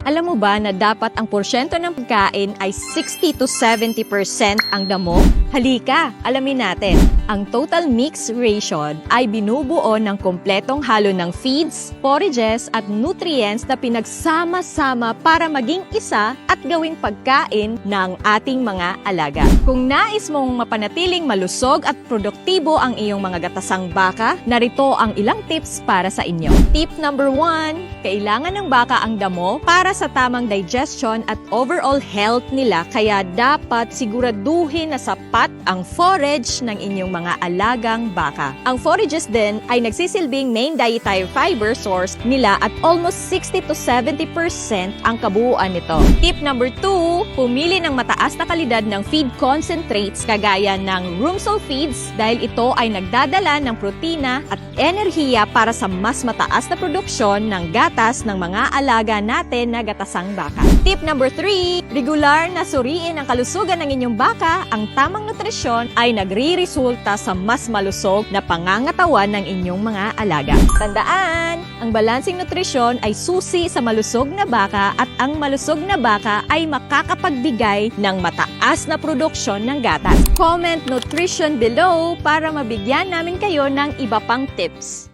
Alam mo ba na dapat ang porsyento ng pagkain ay 60 to 70% ang damo? Halika, alamin natin. Ang total mix ration ay binubuo ng kompletong halo ng feeds, forages at nutrients na pinagsama-sama para maging isa at gawing pagkain ng ating mga alaga. Kung nais mong mapanatiling malusog at produktibo ang iyong mga gatasang baka, narito ang ilang tips para sa inyo. Tip number 1, kailangan ng baka ang damo para sa tamang digestion at overall health nila, kaya dapat siguraduhin na sapat ang forage ng inyong mga alagang baka. Ang forages din ay nagsisilbing main dietary fiber source nila at almost 60 to 70% ang kabuuan nito. Tip number 2, pumili ng mataas na kalidad ng feed concentrates kagaya ng Rumsol feeds dahil ito ay nagdadala ng protina at enerhiya para sa mas mataas na produksyon ng gatas ng mga alaga natin na gatasang baka. Tip number 3, regular na suriin ang kalusugan ng inyong baka. Ang tamang nutrisyon ay nagre-resulta sa mas malusog na pangangatawan ng inyong mga alaga. Tandaan, ang balancing nutrisyon ay susi sa malusog na baka at ang malusog na baka ay makakapagbigay ng mataas na produksyon ng gatas. Comment nutrition below para mabigyan namin kayo ng iba pang tips.